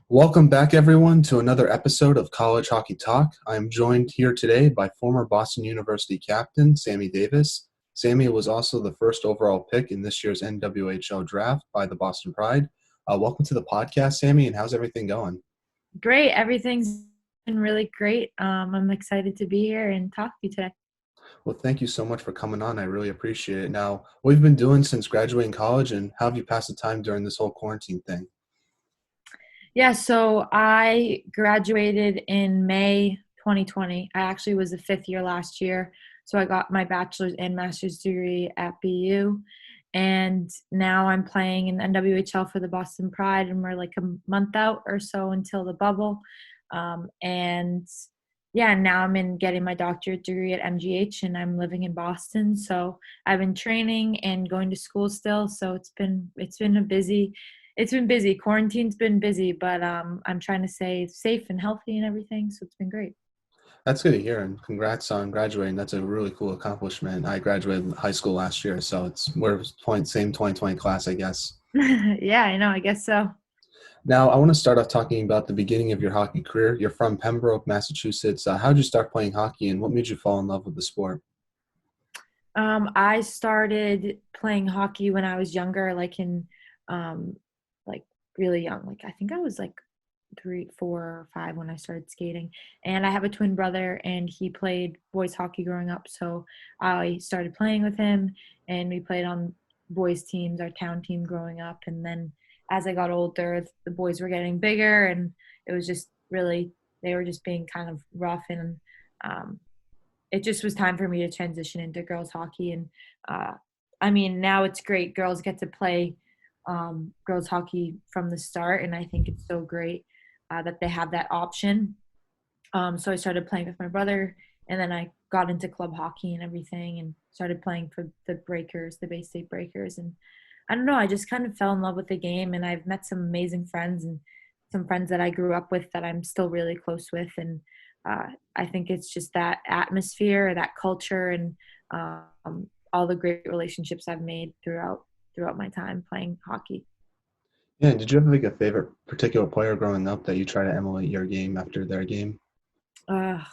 Welcome back, everyone, to another episode of College Hockey Talk. I am joined here today by former Boston University captain Sammy Davis. Sammy was also the first overall pick in this year's NWHL draft by the Boston Pride. Welcome to the podcast, Sammy, and how's everything going? Great. Everything's been really great. I'm excited to be here and talk to you today. Well, thank you so much for coming on. I really appreciate it. Now, what have you been doing since graduating college, and how have you passed the time during this whole quarantine thing? Yeah, so I graduated in May 2020. I actually was a fifth year last year. So I got my bachelor's and master's degree at BU. And now I'm playing in the NWHL for the Boston Pride, and we're like a month out or so until the bubble. And yeah, now I'm in getting my doctorate degree at MGH, and I'm living in Boston. So I've been training and going to school still. So it's been busy. Quarantine's been busy, but I'm trying to stay safe and healthy and everything. So it's been great. That's good to hear, and congrats on graduating. That's a really cool accomplishment. I graduated high school last year, so we're same 2020 class, I guess. Yeah, I know. I guess so. Now, I want to start off talking about the beginning of your hockey career. You're from Pembroke, Massachusetts. How did you start playing hockey, and what made you fall in love with the sport? I started playing hockey when I was younger, like in um, like really young. Like I think I was like 3, 4, or 5 when I started skating. And I have a twin brother, and he played boys hockey growing up. So I started playing with him, and we played on boys teams, our town team growing up. And then as I got older, the boys were getting bigger, and it was just really they were just being kind of rough and um, it just was time for me to transition into girls hockey. And uh, I mean, now it's great. Girls get to play girls hockey from the start, and I think it's so great that they have that option. So I started playing with my brother, and then I got into club hockey and everything, and started playing for the Breakers, the Bay State Breakers. And I don't know, I just kind of fell in love with the game, and I've met some amazing friends and some friends that I grew up with that I'm still really close with. And I think it's just that atmosphere, that culture, and all the great relationships I've made throughout my time playing hockey. Yeah, did you have like a favorite particular player growing up that you try to emulate your game after their game? Oh,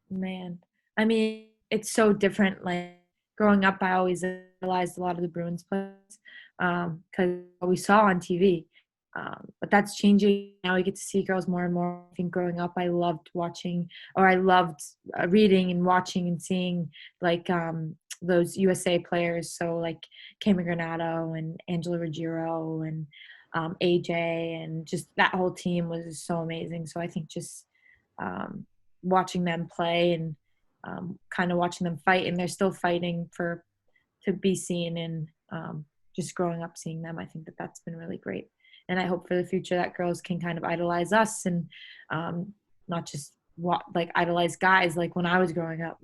man. I mean, it's so different. Like growing up, I always realized a lot of the Bruins players because we saw on TV. But that's changing. Now we get to see girls more and more. I think growing up, I loved watching, or I loved reading and watching and seeing like those USA players. So like Kami Granato and Angela Ruggiero and AJ, and just that whole team was so amazing. So I think just um, watching them play and kind of watching them fight, and they're still fighting for to be seen. And just growing up seeing them, I think that's been really great. And I hope for the future that girls can kind of idolize us and not just like idolize guys like when I was growing up.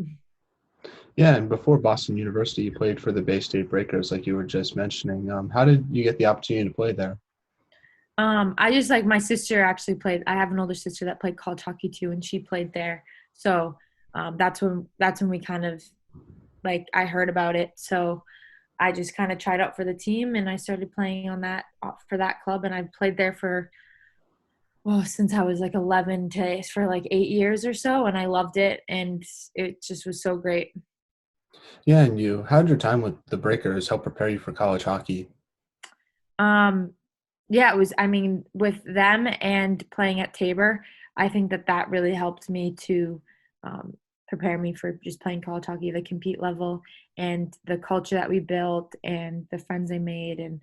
Yeah, and before Boston University, you played for the Bay State Breakers, like you were just mentioning. How did you get the opportunity to play there? I just like my sister actually played. I have an older sister that played college hockey too, and she played there. So that's when we kind of like I heard about it. So I just kind of tried out for the team, and I started playing on that for that club, and I played there for since I was like 11 to for like 8 years or so, and I loved it, and it just was so great. Yeah, and how did your time with the Breakers help prepare you for college hockey? Um, yeah, it was. I mean, with them and playing at Tabor, I think that really helped me to um, prepare me for just playing college hockey, the compete level, and the culture that we built, and the friends I made, and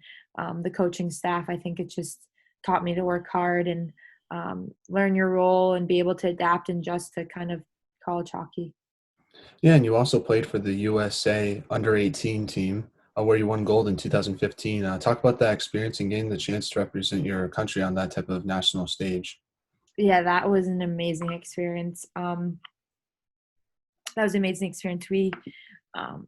the coaching staff. I think it just taught me to work hard and learn your role and be able to adapt and adjust to kind of college hockey. Yeah, and you also played for the USA under 18 team, where you won gold in 2015. Talk about that experience and getting the chance to represent your country on that type of national stage. Yeah, that was an amazing experience. That was an amazing experience. Um,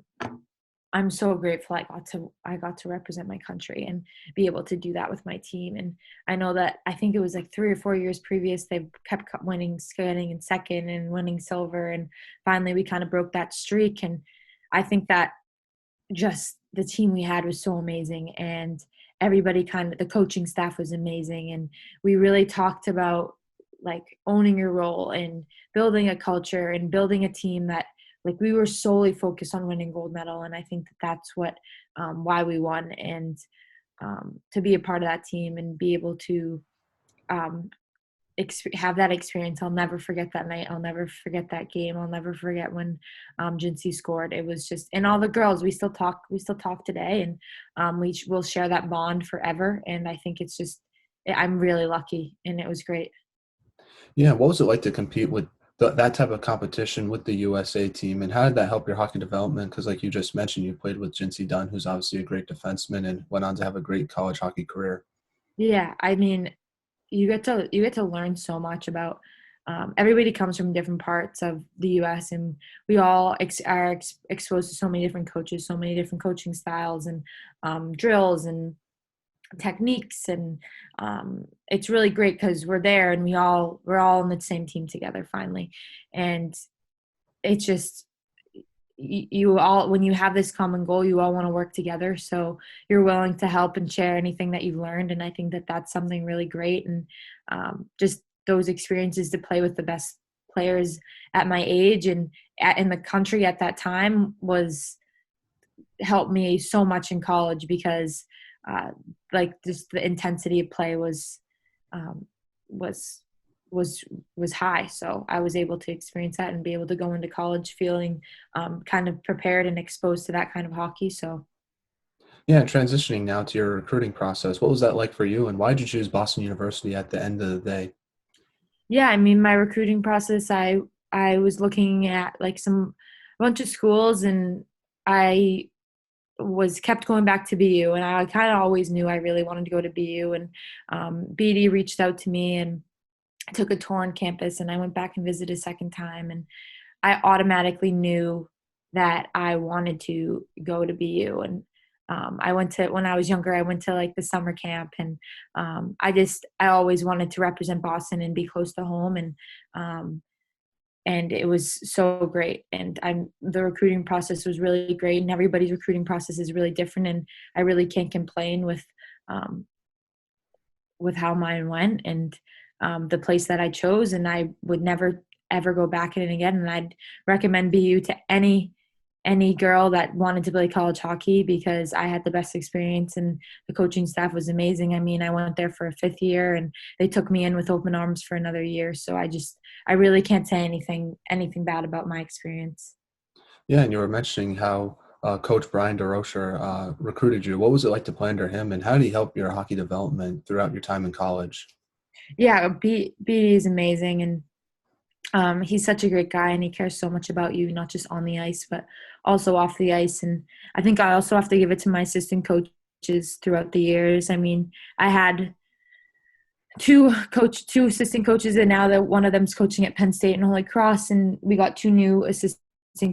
I'm so grateful I got to represent my country and be able to do that with my team. And I know that I think it was like 3 or 4 years previous they kept winning, getting in second and winning silver, and finally we kind of broke that streak. And I think that just the team we had was so amazing, and everybody kind of, the coaching staff was amazing. And we really talked about like owning your role and building a culture and building a team that like we were solely focused on winning gold medal. And I think that that's what, why we won. And to be a part of that team and be able to um, have that experience. I'll never forget that night. I'll never forget that game. I'll never forget when Jinsey scored. It was just, and all the girls, we still talk today, and we will share that bond forever. And I think it's just, I'm really lucky, and it was great. Yeah, what was it like to compete with that type of competition with the USA team, and how did that help your hockey development? Because, like you just mentioned, you played with Jinsey Dunn, who's obviously a great defenseman, and went on to have a great college hockey career. Yeah, I mean, you get to learn so much about everybody comes from different parts of the U.S. and we all are exposed to so many different coaches, so many different coaching styles and drills and techniques, and it's really great because we're there and we're all on the same team together finally, and it's just you all, when you have this common goal, you all want to work together, so you're willing to help and share anything that you've learned. And I think that that's something really great. And just those experiences to play with the best players at my age and in the country at that time was helped me so much in college because uh, like just the intensity of play um, was was was high. So I was able to experience that and be able to go into college feeling kind of prepared and exposed to that kind of hockey. So Yeah, transitioning now to your recruiting process, what was that like for you, and why did you choose Boston University at the end of the day? yeah, I mean, my recruiting process, I was looking at like a bunch of schools, and I was kept going back to BU, and I kind of always knew I really wanted to go to BU. And BD reached out to me, and I took a tour on campus, and I went back and visited a second time, and I automatically knew that I wanted to go to BU. And I went to, when I was younger, I went to like the summer camp, and I always wanted to represent Boston and be close to home. Um, and it was so great. And the recruiting process was really great, and everybody's recruiting process is really different. And I really can't complain um, with how mine went, and the place that I chose. And I would never ever go back in it again. And I'd recommend BU to any girl that wanted to play college hockey because I had the best experience and the coaching staff was amazing. I mean, I went there for a fifth year and they took me in with open arms for another year. So I really can't say anything bad about my experience. Yeah, and you were mentioning how Coach Brian DeRocher recruited you. What was it like to play under him, and how did he help your hockey development throughout your time in college? Yeah, B is amazing, and he's such a great guy, and he cares so much about you, not just on the ice, but also off the ice. And I think I also have to give it to my assistant coaches throughout the years. I mean, I had two assistant coaches, and now that one of them's coaching at Penn State and Holy Cross, and we got two new assistant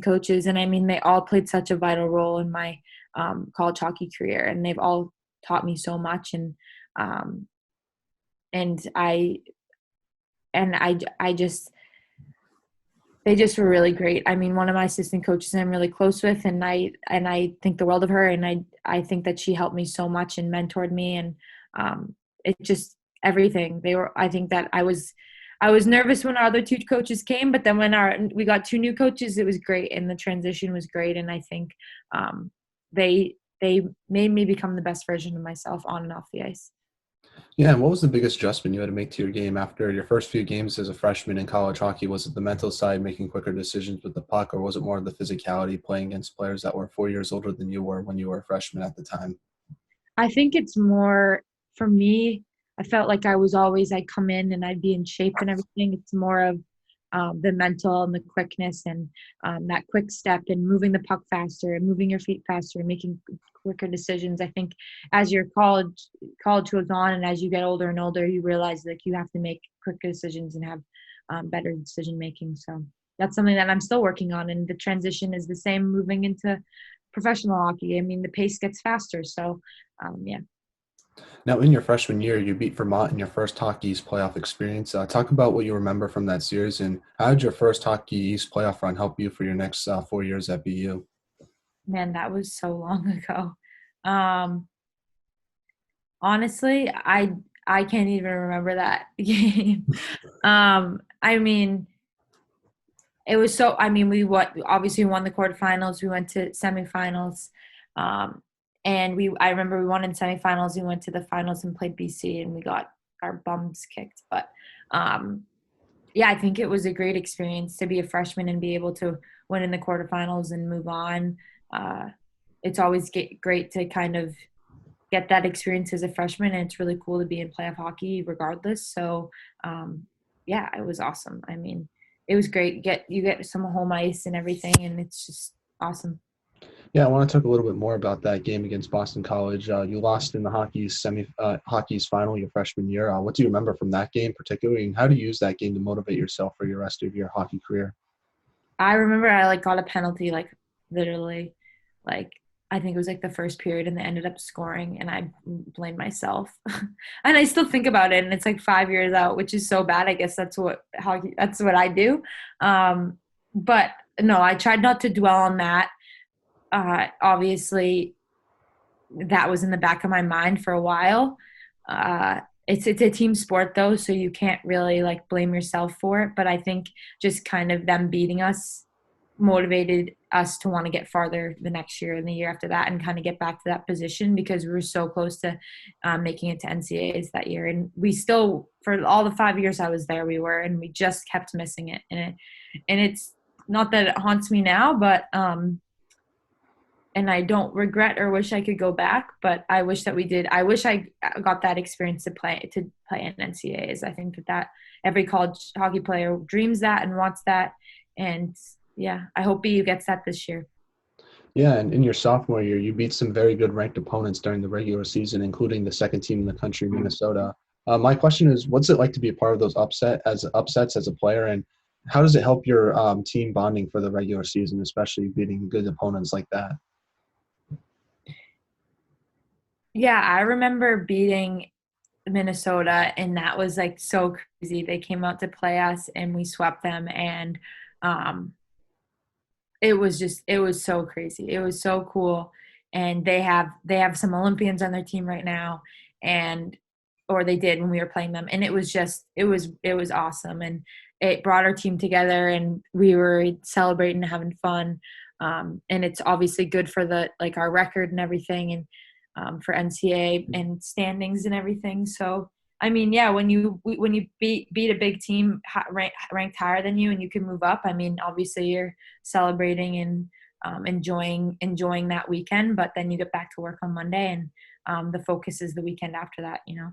coaches. And I mean, they all played such a vital role in my college hockey career, and they've all taught me so much. Um, and I just they just were really great. I mean, one of my assistant coaches I'm really close with, and I think the world of her, and I think that she helped me so much and mentored me, and it just everything. I think that I was nervous when our other two coaches came, but then when we got two new coaches, it was great, and the transition was great. And I think they made me become the best version of myself on and off the ice. Yeah, and what was the biggest adjustment you had to make to your game after your first few games as a freshman in college hockey? Was it the mental side, making quicker decisions with the puck, or was it more of the physicality, playing against players that were 4 years older than you were when you were a freshman at the time? I think it's more for me. I felt like I'd come in and I'd be in shape and everything. It's more of the mental and the quickness and that quick step and moving the puck faster and moving your feet faster and making quicker decisions. I think as your college goes on and as you get older and older, you realize like you have to make quicker decisions and have better decision making. So that's something that I'm still working on. And the transition is the same moving into professional hockey. I mean, the pace gets faster. So yeah. Now, in your freshman year, you beat Vermont in your first Hockey East playoff experience. Talk about what you remember from that series, and how did your first Hockey East playoff run help you for your next 4 years at BU? Man, that was so long ago. Um, Honestly, I can't even remember that game. I mean, it was so. I mean, we what obviously won the quarterfinals. We went to semifinals, um, and we. I remember we won in semifinals. We went to the finals and played BC, and we got our bums kicked. But um, yeah, I think it was a great experience to be a freshman and be able to win in the quarterfinals and move on. Uh, it's always great to kind of get that experience as a freshman, and it's really cool to be in playoff hockey regardless. So um, yeah, it was awesome. I mean, it was great. You get some home ice and everything, and it's just awesome. Yeah, I want to talk a little bit more about that game against Boston College. You lost in the hockey's final your freshman year. What do you remember from that game particularly, and how do you use that game to motivate yourself for your rest of your hockey career? I remember I like got a penalty like literally like I think it was like the first period and they ended up scoring and I blamed myself. And I still think about it and it's like 5 years out, which is so bad. I guess that's what I do. Um, but no, I tried not to dwell on that. Obviously that was in the back of my mind for a while. Uh, it's a team sport though, so you can't really like blame yourself for it. But I think just kind of them beating us motivated us to want to get farther the next year and the year after that and kind of get back to that position because we were so close to making it to NCAAs that year. And we still, for all the 5 years I was there, we were, and we just kept missing it. And it's not that it haunts me now, but and I don't regret or wish I could go back, but I wish that we did. I wish I got that experience to play in NCAAs. I think that every college hockey player dreams that and wants that. And yeah, I hope BU gets that this year. Yeah, and in your sophomore year, you beat some very good ranked opponents during the regular season, including the second team in the country, Minnesota. My question is, what's it like to be a part of those upsets as a player, and how does it help your team bonding for the regular season, especially beating good opponents like that? Yeah, I remember beating Minnesota, and that was like so crazy. They came out to play us, and we swept them, and um, it was so crazy. It was so cool. And they have some Olympians on their team right now and or they did when we were playing them. And it was awesome. And it brought our team together and we were celebrating and having fun. And it's obviously good for the like our record and everything and for NCAA and standings and everything. So I mean, yeah, when you beat a big team ranked higher than you and you can move up. I mean, obviously you're celebrating and enjoying that weekend, but then you get back to work on Monday, and the focus is the weekend after that. You know.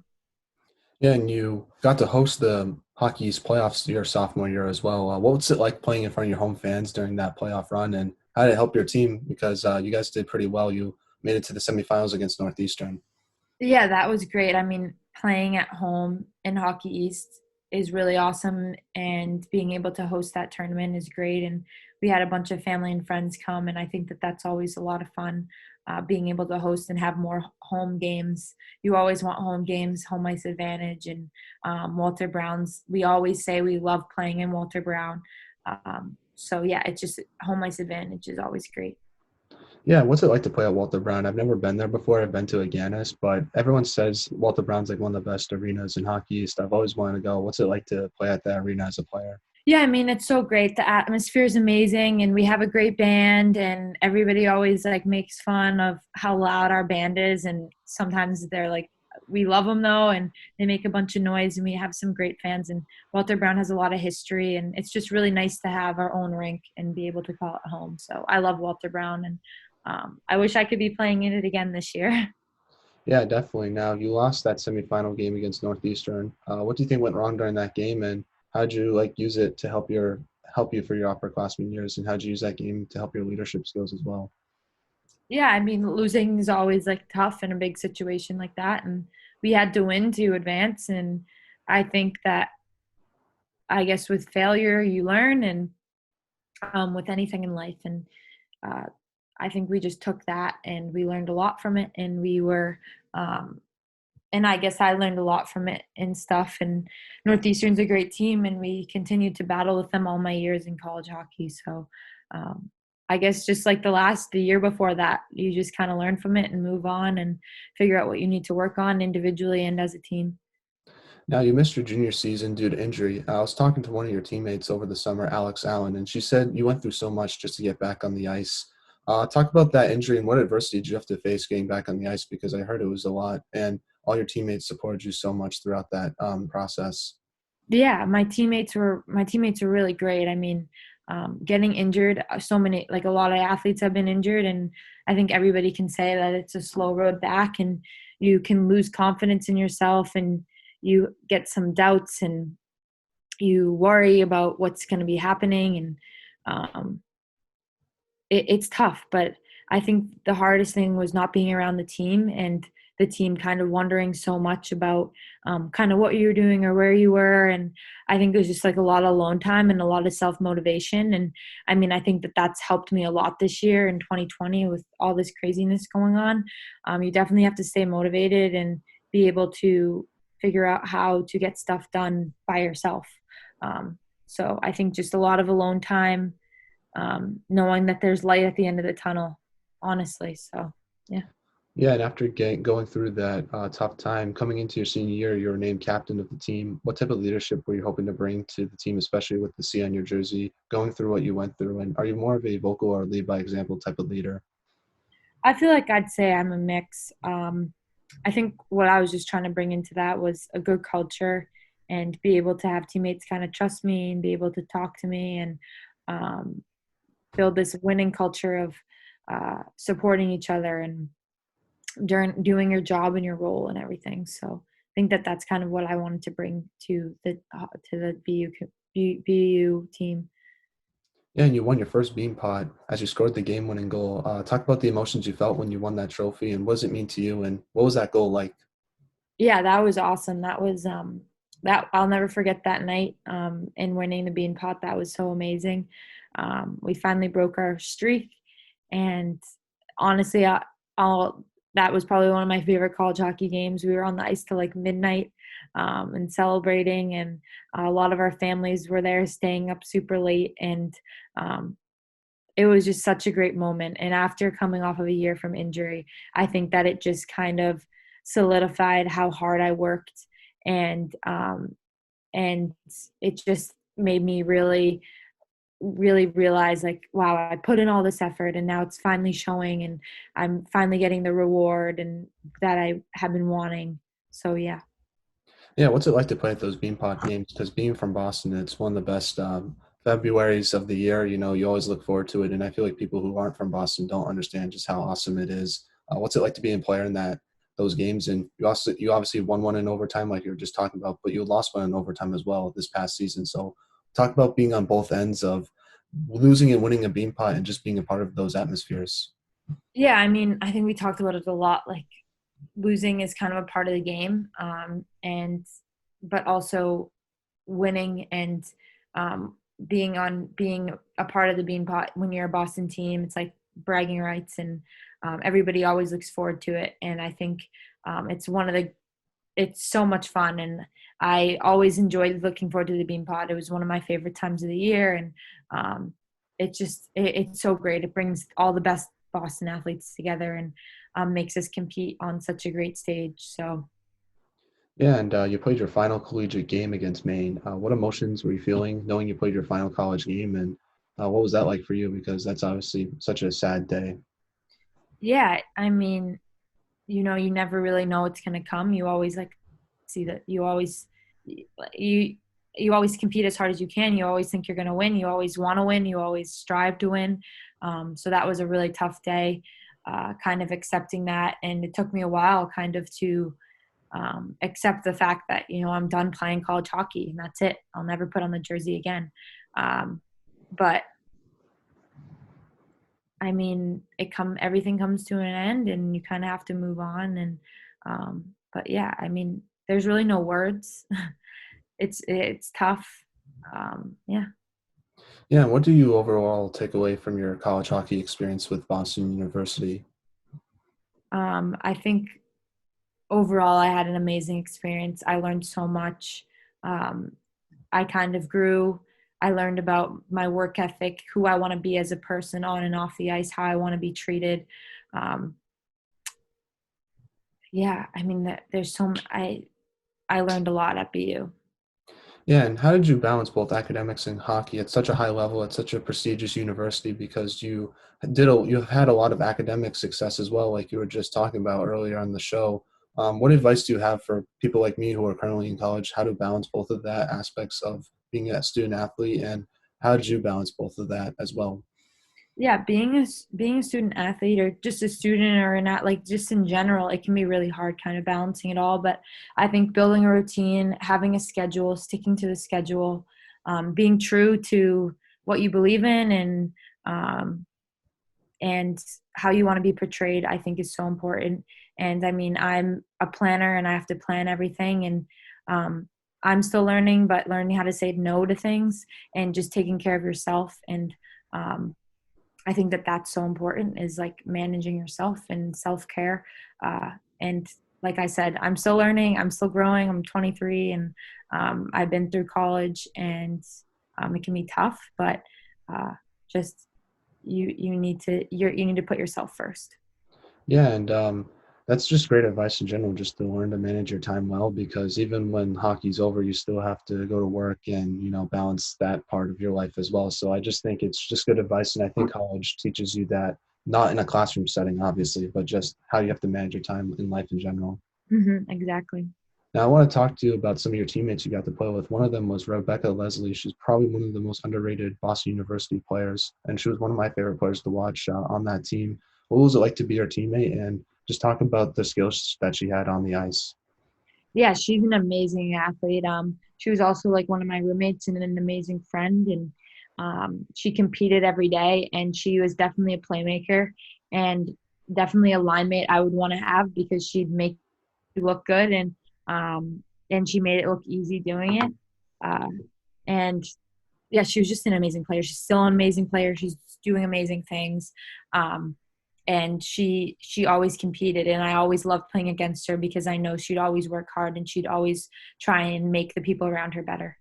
Yeah, and you got to host the hockey's playoffs your sophomore year as well. What was it like playing in front of your home fans during that playoff run, and how did it help your team? Because you guys did pretty well. You made it to the semifinals against Northeastern. Yeah, that was great. I mean, playing at home in Hockey East is really awesome, and being able to host that tournament is great. And we had a bunch of family and friends come, and I think that that's always a lot of fun. Being able to host and have more home games. You always want home games, home ice advantage, and Walter Brown's. We always say we love playing in Walter Brown. So yeah, it's just home ice advantage is always great. Yeah, what's it like to play at Walter Brown? I've never been there before. I've been to Aganis, but everyone says Walter Brown's like one of the best arenas in Hockey East. I've always wanted to go. What's it like to play at that arena as a player? Yeah, I mean, it's so great. The atmosphere is amazing, and we have a great band, and everybody always like makes fun of how loud our band is. And sometimes they're like, we love them though, and they make a bunch of noise, and we have some great fans. And Walter Brown has a lot of history, and it's just really nice to have our own rink and be able to call it home. So I love Walter Brown, and I wish I could be playing in it again this year. Yeah, definitely. Now you lost that semifinal game against Northeastern. What do you think went wrong during that game, and how did you like use it to help you for your upperclassmen years, and how did you use that game to help your leadership skills as well? Yeah, I mean, losing is always like tough in a big situation like that, and we had to win to advance. And I think that I guess with failure you learn, and with anything in life, and uh, I think we just took that and we learned a lot from it, and we were. And I guess I learned a lot from it and stuff. And Northeastern's a great team, and we continued to battle with them all my years in college hockey. So um, I guess just like the year before that, you just kind of learn from it and move on and figure out what you need to work on individually and as a team. Now, you missed your junior season due to injury. I was talking to one of your teammates over the summer, Alex Allen, and she said you went through so much just to get back on the ice. Talk about that injury and what adversity did you have to face getting back on the ice because I heard it was a lot, and all your teammates supported you so much throughout that process. Yeah, my teammates were really great. I mean, getting injured, so many like a lot of athletes have been injured, and I think everybody can say that it's a slow road back, and you can lose confidence in yourself, and you get some doubts, and you worry about what's going to be happening, and um, it's tough, but I think the hardest thing was not being around the team and the team kind of wondering so much about kind of what you were doing or where you were. And I think there's just like a lot of alone time and a lot of self motivation. And I mean, I think that that's helped me a lot this year in 2020 with all this craziness going on. You definitely have to stay motivated and be able to figure out how to get stuff done by yourself. So I think just a lot of alone time, knowing that there's light at the end of the tunnel, honestly. So, yeah. Yeah, and after going through that tough time, coming into your senior year, you were named captain of the team. What type of leadership were you hoping to bring to the team, especially with the C on your jersey, going through what you went through? And are you more of a vocal or lead by example type of leader? I feel like I'd say I'm a mix. I think what I was just trying to bring into that was a good culture and be able to have teammates kind of trust me and be able to talk to me and um, build this winning culture of supporting each other and during doing your job and your role and everything. So I think that that's kind of what I wanted to bring to the BU team. Yeah, and you won your first bean pot as you scored the game-winning goal. Talk about the emotions you felt when you won that trophy, and what does it mean to you, and what was that goal like? Yeah, that was awesome. That was that I'll never forget that night and winning the bean pot. That was so amazing. We finally broke our streak, and honestly, I'll that was probably one of my favorite college hockey games. We were on the ice till like midnight and celebrating, and a lot of our families were there, staying up super late, and um, it was just such a great moment. And after coming off of a year from injury, I think that it just kind of solidified how hard I worked, and and it just made me really really realize like, wow, I put in all this effort and now it's finally showing, and I'm finally getting the reward and that I have been wanting. So yeah. Yeah, what's it like to play at those Beanpot games? Because being from Boston, it's one of the best Februarys of the year. You know, you always look forward to it, and I feel like people who aren't from Boston don't understand just how awesome it is. What's it like to be a player in those games? And you obviously won one in overtime, like you were just talking about, but you lost one in overtime as well this past season. So talk about being on both ends of losing and winning a Beanpot and just being a part of those atmospheres. Yeah, I mean, I think we talked about it a lot. Like losing is kind of a part of the game, and but also winning and being a part of the Beanpot when you're a Boston team. It's like bragging rights, and everybody always looks forward to it. And I think it's one of the it's so much fun, and I always enjoyed looking forward to the Beanpot. It was one of my favorite times of the year, and it's so great. It brings all the best Boston athletes together and makes us compete on such a great stage. So Yeah, and you played your final collegiate game against Maine. What emotions were you feeling knowing you played your final college game, and what was that like for you? Because that's obviously such a sad day. yeah, I mean, you never really know what's going to come. You always like see that you you always compete as hard as you can. You always think you're going to win. You always want to win. You always strive to win. So that was a really tough day, kind of accepting that. And it took me a while kind of to accept the fact that, I'm done playing college hockey and that's it. I'll never put on the jersey again. But I mean, everything comes to an end, and you kind of have to move on. And but yeah, I mean, there's really no words. It's tough. Yeah. Yeah, and what do you overall take away from your college hockey experience with Boston University? I think overall, I had an amazing experience. I learned so much. Um, I kind of grew. I learned about my work ethic, who I want to be as a person on and off the ice, how I want to be treated. Um, yeah, I mean, there's I learned a lot at BU. Yeah, and how did you balance both academics and hockey at such a high level at such a prestigious university? Because you've had a lot of academic success as well, like you were just talking about earlier on the show. What advice do you have for people like me who are currently in college? How to balance both of that aspects of being a student athlete, and how did you balance both of that as well? Yeah, being a student athlete or just a student or not like just in general, it can be really hard kind of balancing it all. But I think building a routine, having a schedule, sticking to the schedule, being true to what you believe in, um, and how you want to be portrayed, I think is so important. And I mean, I'm a planner and I have to plan everything, and um, I'm still learning, but learning how to say no to things and just taking care of yourself. And um, I think that that's so important, is like managing yourself and self-care. Uh, and like I said, I'm still learning, I'm still growing. I'm 23, and I've been through college, and it can be tough, but just you need to put yourself first. Yeah, and that's just great advice in general, just to learn to manage your time well, because even when hockey's over, you still have to go to work and, balance that part of your life as well. So I just think it's just good advice. And I think college teaches you that, not in a classroom setting, obviously, but just how you have to manage your time in life in general. Exactly. Now, I want to talk to you about some of your teammates you got to play with. One of them was Rebecca Leslie. She's probably one of the most underrated Boston University players, and she was one of my favorite players to watch on that team. What was it like to be her teammate, and just talk about the skills that she had on the ice? Yeah, she's an amazing athlete. She was also like one of my roommates and an amazing friend, and she competed every day, and she was definitely a playmaker and definitely a line mate I would want to have, because she'd make you look good, um, and she made it look easy doing it. Uh, and yeah, she was just an amazing player. She's still an amazing player. She's doing amazing things. Um, and she always competed, and I always loved playing against her because I know she'd always work hard and she'd always try and make the people around her better.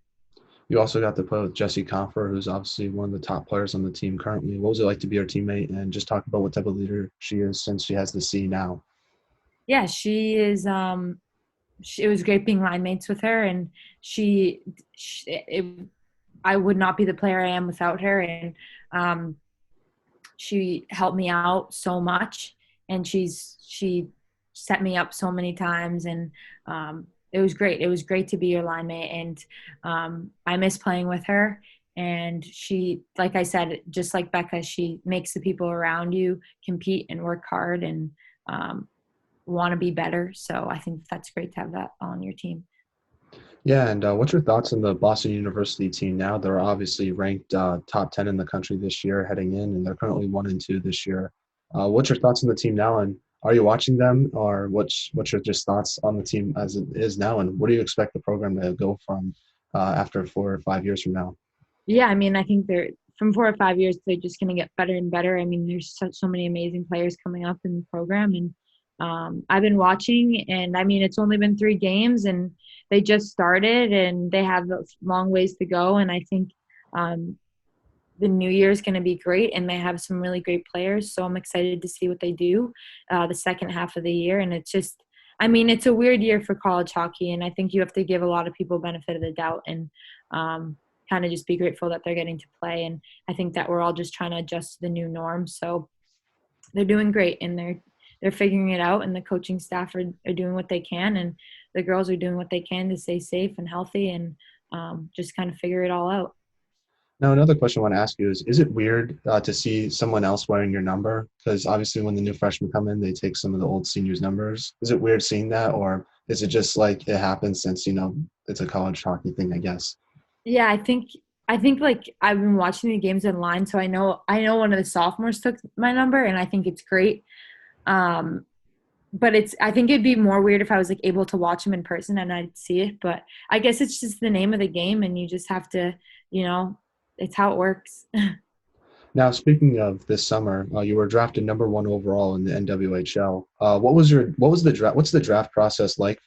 You also got to play with Jessie Compher, who's obviously one of the top players on the team currently. What was it like to be her teammate, and just talk about what type of leader she is since she has the C now? Yeah, she is. It was great being line mates with her, and I would not be the player I am without her. And um, she helped me out so much, and she set me up so many times, and it was great. It was great to be your line mate, and I miss playing with her. And she, like I said, just like Becca, she makes the people around you compete and work hard and want to be better. So I think that's great to have that on your team. Yeah, and what's your thoughts on the Boston University team now? They're obviously ranked top 10 in the country this year heading in, and they're currently 1-2 this year. What's your thoughts on the team now, and are you watching them, or what's your just thoughts on the team as it is now, and what do you expect the program to go from after 4 or 5 years from now? Yeah, I mean, I think they're from 4 or 5 years, they're just going to get better and better. I mean, there's so many amazing players coming up in the program, and I've been watching, and I mean, it's only been 3 games, and they just started, and they have a long ways to go. And I think um, the new year is going to be great, and they have some really great players. So I'm excited to see what they do the second half of the year. And it's just, I mean, it's a weird year for college hockey, and I think you have to give a lot of people benefit of the doubt and kind of just be grateful that they're getting to play. And I think that we're all just trying to adjust to the new norm. So they're doing great, and they're figuring it out, and the coaching staff are doing what they can, and the girls are doing what they can to stay safe and healthy, and just kind of figure it all out. Now, another question I want to ask you is it weird to see someone else wearing your number? Because obviously, when the new freshmen come in, they take some of the old seniors' numbers. Is it weird seeing that, or is it just like it happens since, it's a college hockey thing, I guess? Yeah, I think like I've been watching the games online, so I know one of the sophomores took my number, and I think it's great. Um, but I think it'd be more weird if I was like able to watch him in person and I'd see it. But I guess it's just the name of the game, and you just have to, you know, it's how it works. Now, speaking of this summer, you were drafted number one overall in the NWHL. What was the draft? What's the draft process like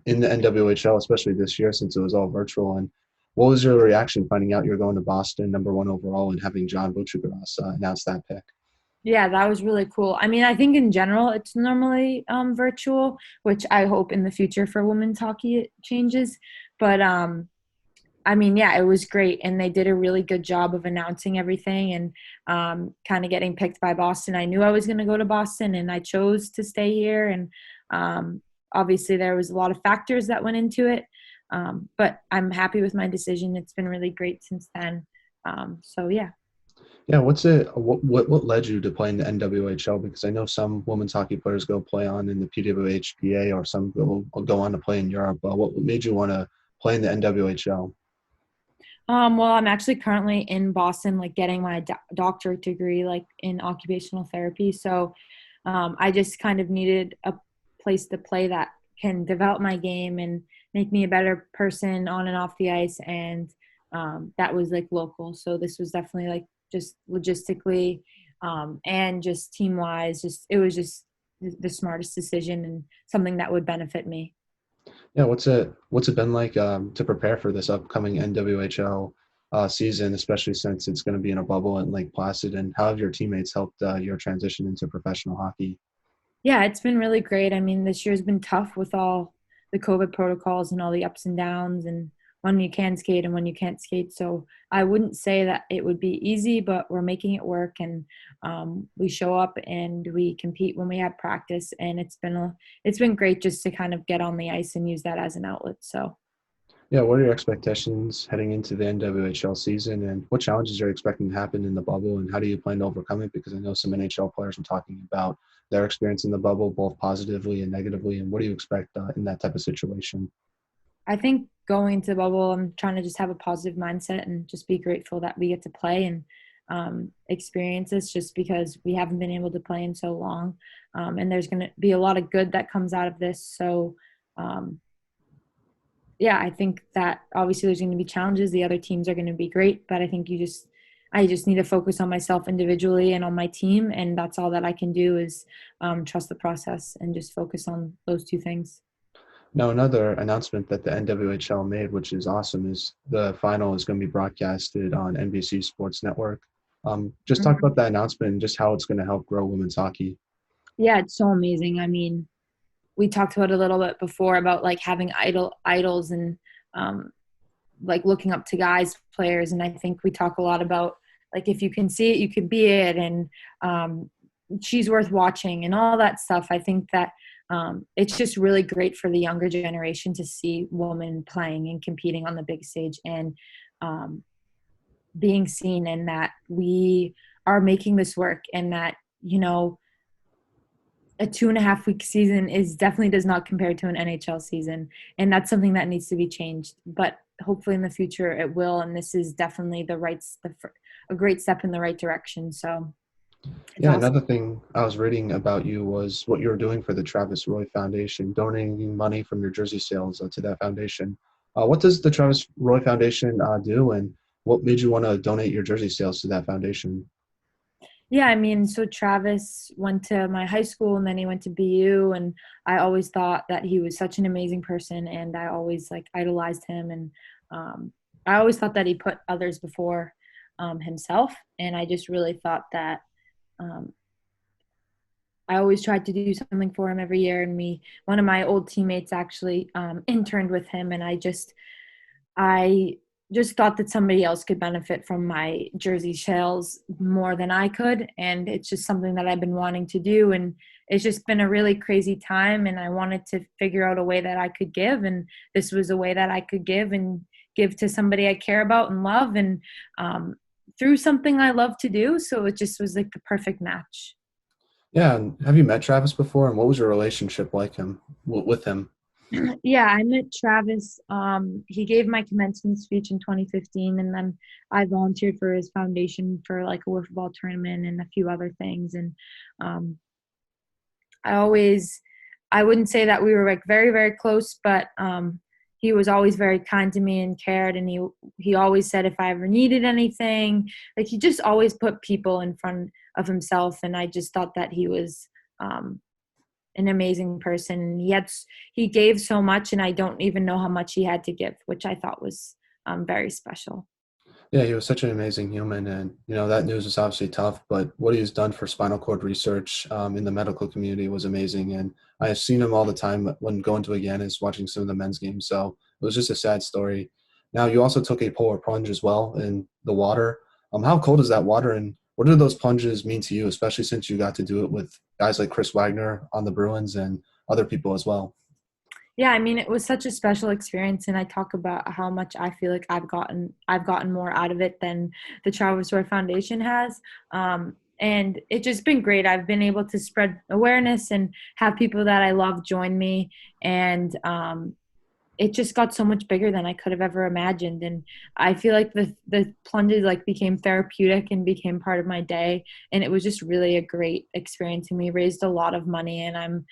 in the NWHL, especially this year since it was all virtual? And What was your reaction finding out you're going to Boston, number one overall, and having John Buccigross announce that pick? Yeah, that was really cool. I mean, I think in general it's normally virtual, which I hope in the future for women's hockey it changes. But I mean, yeah, it was great, and they did a really good job of announcing everything and kind of getting picked by Boston. I knew I was going to go to Boston, and I chose to stay here. And um, obviously, there was a lot of factors that went into it, but I'm happy with my decision. It's been really great since then. So yeah. Yeah, what's it? What led you to play in the NWHL? Because I know some women's hockey players go play on in the PWHPA, or some go on to play in Europe. What made you want to play in the NWHL? Well, I'm actually currently in Boston, like getting my doctorate degree, like in occupational therapy. So I just kind of needed a place to play that can develop my game and make me a better person on and off the ice. And that was like local. So this was definitely like just logistically and just team wise, just it was just the smartest decision and something that would benefit me. Yeah, what's it been like to prepare for this upcoming NWHL season, especially since it's going to be in a bubble in Lake Placid? And how have your teammates helped your transition into professional hockey? Yeah, it's been really great. I mean, this year's been tough with all the COVID protocols and all the ups and downs and when you can skate and when you can't skate. So I wouldn't say that it would be easy, but we're making it work and we show up and we compete when we have practice. And it's been great just to kind of get on the ice and use that as an outlet. So Yeah, what are your expectations heading into the NWHL season, and what challenges are you expecting to happen in the bubble, and how do you plan to overcome it? Because I know some NHL players are talking about their experience in the bubble, both positively and negatively, and what do you expect in that type of situation? I think going into the bubble, I'm trying to just have a positive mindset and just be grateful that we get to play and experience this just because we haven't been able to play in so long. And there's going to be a lot of good that comes out of this. So, um, yeah, I think that obviously there's going to be challenges. The other teams are going to be great, but I just need to focus on myself individually and on my team. And that's all that I can do is trust the process and just focus on those two things. Now, another announcement that the NWHL made, which is awesome, is the final is going to be broadcasted on NBC Sports Network. Just talk about that announcement and just how it's going to help grow women's hockey. Yeah, it's so amazing. I mean, we talked about a little bit before about like having idols and um, like looking up to guys players, and I think we talk a lot about like if you can see it, you can be it, and um, she's worth watching and all that stuff. I think that it's just really great for the younger generation to see women playing and competing on the big stage and um, being seen, and that we are making this work, and that a 2.5 week season is definitely does not compare to an NHL season. And that's something that needs to be changed. But hopefully in the future it will. And this is definitely a great step in the right direction. So it's Yeah, awesome. another thing I was reading about you was what you were doing for the Travis Roy Foundation, donating money from your jersey sales to that foundation. What does the Travis Roy Foundation do, and what made you want to donate your jersey sales to that foundation? Yeah, I mean, so Travis went to my high school and then he went to BU, and I always thought that he was such an amazing person, and I always like idolized him, and um, I always thought that he put others before himself, and I just really thought that um, I always tried to do something for him every year, and one of my old teammates actually interned with him, and I just thought that somebody else could benefit from my jersey sales more than I could. And it's just something that I've been wanting to do. And it's just been a really crazy time. And I wanted to figure out a way that I could give. And this was a way that I could give and give to somebody I care about and love. And through something I love to do. So it just was like the perfect match. Yeah, and have you met Travis before, and what was your relationship like with him? Yeah, I met Travis. He gave my commencement speech in 2015, and then I volunteered for his foundation for like a wiffle ball tournament and a few other things. And um, I always, I wouldn't say that we were like very, very close, but he was always very kind to me and cared. And he always said if I ever needed anything, like he just always put people in front of himself. And I just thought that he was. An amazing person. He gave so much, and I don't even know how much he had to give, which I thought was very special. Yeah, he was such an amazing human, and that news was obviously tough. But what he's done for spinal cord research in the medical community was amazing, and I've seen him all the time when going to Aganis, watching some of the men's games. So it was just a sad story. Now you also took a polar plunge as well in the water. How cold is that water, and what do those plunges mean to you, especially since you got to do it with guys like Chris Wagner on the Bruins and other people as well? Yeah, I mean, it was such a special experience, and I talk about how much I feel like I've gotten more out of it than the Travis Roy Foundation has. And it's just been great. I've been able to spread awareness and have people that I love join me, and it just got so much bigger than I could have ever imagined. And I feel like the plunges like became therapeutic and became part of my day. And it was just really a great experience. And we raised a lot of money. And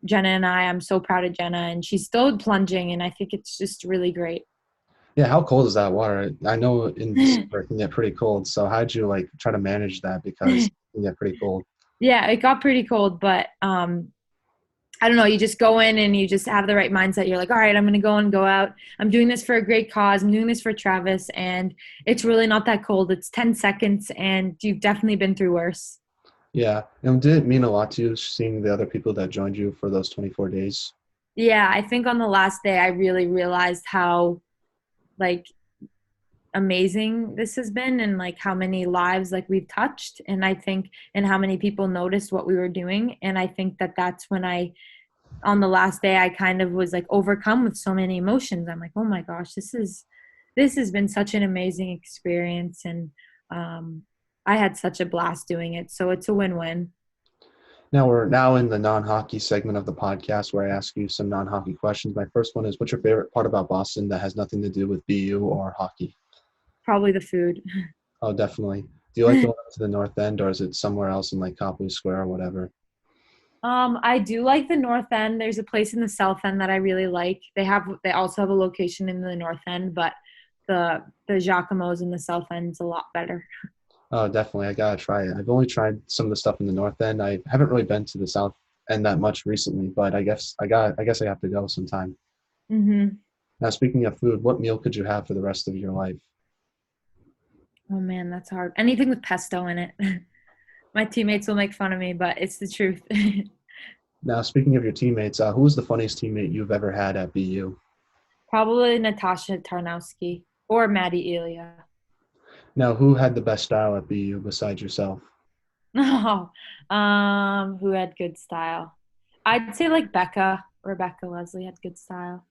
Jenna and I'm so proud of Jenna, and she's still plunging. And I think it's just really great. Yeah, how cold is that water? I know in December it can get pretty cold. So how'd you like try to manage that because it can get pretty cold? Yeah, it got pretty cold, but I don't know, you just go in and you just have the right mindset. You're like, all right, I'm going to go and go out. I'm doing this for a great cause. I'm doing this for Travis. And it's really not that cold. It's 10 seconds, and you've definitely been through worse. Yeah. And did it mean a lot to you seeing the other people that joined you for those 24 days? Yeah, I think on the last day, I really realized how like amazing this has been, and like how many lives like we've touched. And I think, and how many people noticed what we were doing. And I think that that's when on the last day, I kind of was like overcome with so many emotions. I'm like, oh my gosh, this has been such an amazing experience, and um, I had such a blast doing it. So it's a win-win. Now we're now in the non-hockey segment of the podcast where I ask you some non-hockey questions. My first one is, what's your favorite part about Boston that has nothing to do with BU or hockey? Probably the food. Oh, definitely. Do you like going up to the North End, or is it somewhere else in like Copley Square or whatever? I do like the North End. There's a place in the South End that I really like. They also have a location in the North End, but the Giacomo's in the South End is a lot better. Oh, definitely. I gotta try it. I've only tried some of the stuff in the North End. I haven't really been to the South End that much recently, but I guess I have to go sometime. Hmm. Now, speaking of food, what meal could you have for the rest of your life? Oh man, that's hard. Anything with pesto in it. My teammates will make fun of me, but it's the truth. Now, speaking of your teammates, who was the funniest teammate you've ever had at BU? Probably Natasha Tarnowski or Maddie Elia. Now, who had the best style at BU besides yourself? Oh, who had good style? I'd say like Rebecca Leslie had good style.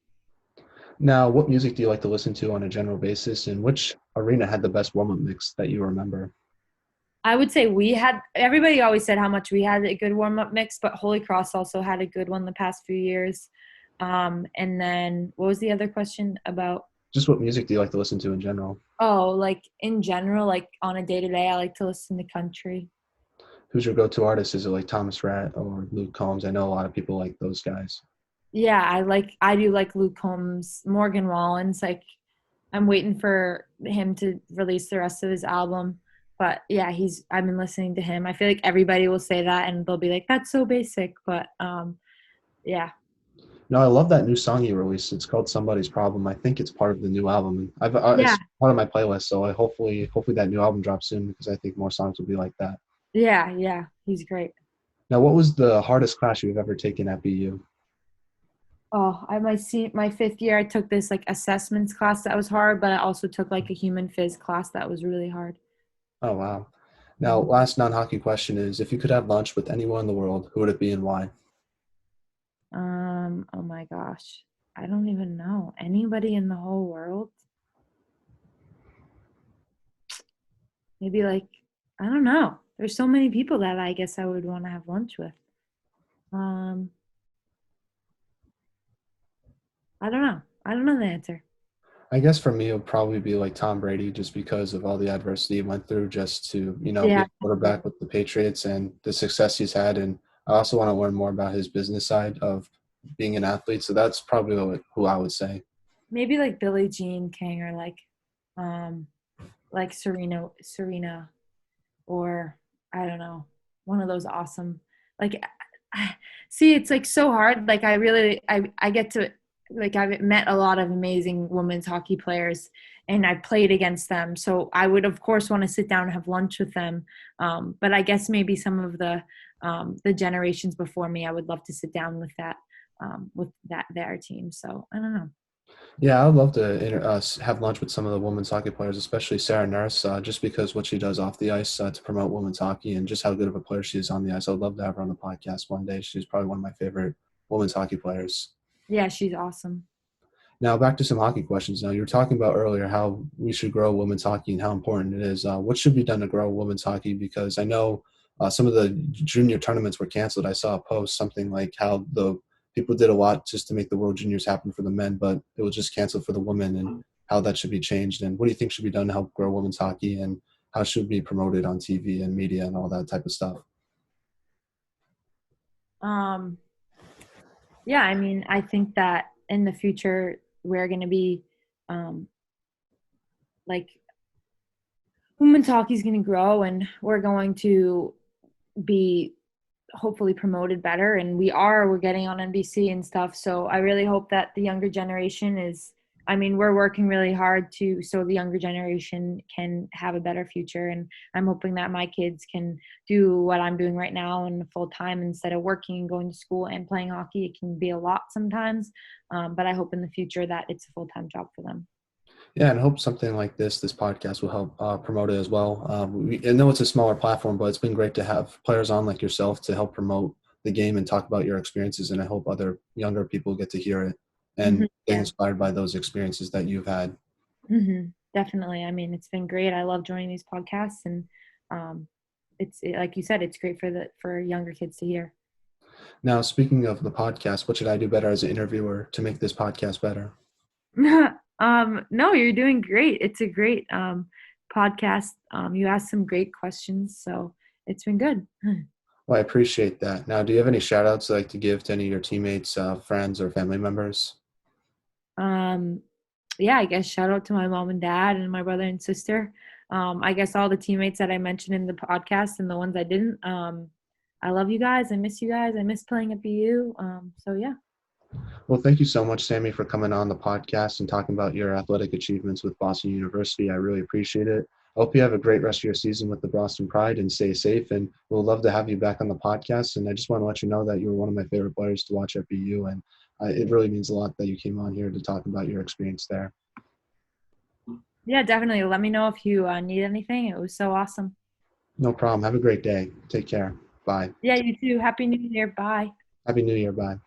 Now, what music do you like to listen to on a general basis, and which arena had the best warm-up mix that you remember? I would say everybody always said how much we had a good warm up mix, but Holy Cross also had a good one the past few years. And then what was the other question about? Just what music do you like to listen to in general? Oh, like in general, like on a day to day, I like to listen to country. Who's your go-to artist? Is it like Thomas Rhett or Luke Combs? I know a lot of people like those guys. Yeah, I do like Luke Combs, Morgan Wallen's. Like I'm waiting for him to release the rest of his album. But yeah, I've been listening to him. I feel like everybody will say that and they'll be like, that's so basic. But yeah. No, I love that new song you released. It's called "Somebody's Problem." I think it's part of the new album, and Yeah. it's part of my playlist. So hopefully that new album drops soon because I think more songs will be like that. Yeah, yeah. He's great. Now, what was the hardest class you've ever taken at BU? Oh, my fifth year I took this like assessments class that was hard, but I also took like a human phys class that was really hard. Oh wow! Now, Mhm. last non-hockey question is: if you could have lunch with anyone in the world, who would it be and why? Oh my gosh. I don't even know. Anybody in the whole world? Maybe like I don't know. There's so many people that I guess I would want to have lunch with. Um, I don't know. I don't know the answer. I guess for me, it would probably be like Tom Brady, just because of all the adversity he went through, just to be Yeah. a quarterback with the Patriots and the success he's had. And I also want to learn more about his business side of being an athlete. So that's probably who I would say. Maybe like Billie Jean King or um like Serena or I don't know, one of those awesome like see it's like so hard. Like I get to like I've met a lot of amazing women's hockey players and I played against them. So I would of course want to sit down and have lunch with them. But I guess maybe some of the generations before me, I would love to sit down with that their team. So I don't know. Yeah, I'd love to have lunch with some of the women's hockey players, especially Sarah Nurse, just because what she does off the ice to promote women's hockey and just how good of a player she is on the ice. I'd love to have her on the podcast one day. She's probably one of my favorite women's hockey players. Yeah, she's awesome. Now, back to some hockey questions. Now, you were talking about earlier how we should grow women's hockey and how important it is. What should be done to grow women's hockey? Because I know some of the junior tournaments were canceled. I saw a post, something like how the people did a lot just to make the World Juniors happen for the men, but it was just canceled for the women, and how that should be changed. And what do you think should be done to help grow women's hockey, and how should it be promoted on TV and media and all that type of stuff? Um, yeah, I mean, I think that in the future we're going to be um, like women's hockey is going to grow and we're going to be hopefully promoted better, and we're getting on NBC and stuff. So I really hope that the younger generation is, I mean, we're working really hard to so the younger generation can have a better future, and I'm hoping that my kids can do what I'm doing right now and full time instead of working and going to school and playing hockey. It can be a lot sometimes, but I hope in the future that it's a full-time job for them. Yeah, and I hope something like this podcast will help promote it as well. I know it's a smaller platform, but it's been great to have players on like yourself to help promote the game and talk about your experiences. And I hope other younger people get to hear it and get Yeah. inspired by those experiences that you've had. Definitely. I mean, it's been great. I love joining these podcasts, and um, like you said, it's great for younger kids to hear. Now, speaking of the podcast, what should I do better as an interviewer to make this podcast better? No, you're doing great. It's a great podcast. You asked some great questions, so it's been good. Well, I appreciate that. Now, do you have any shout outs you'd like to give to any of your teammates, friends, or family members? Um, yeah, I guess shout out to my mom and dad and my brother and sister. I guess all the teammates that I mentioned in the podcast and the ones I didn't. I love you guys. I miss you guys. I miss playing at BU. So yeah. Well, thank you so much, Sammy, for coming on the podcast and talking about your athletic achievements with Boston University. I really appreciate it. I hope you have a great rest of your season with the Boston Pride and stay safe. And we'll love to have you back on the podcast. And I just want to let you know that you were one of my favorite players to watch at BU. And it really means a lot that you came on here to talk about your experience there. Yeah, definitely. Let me know if you need anything. It was so awesome. No problem. Have a great day. Take care. Bye. Yeah, you too. Happy New Year. Bye. Happy New Year. Bye.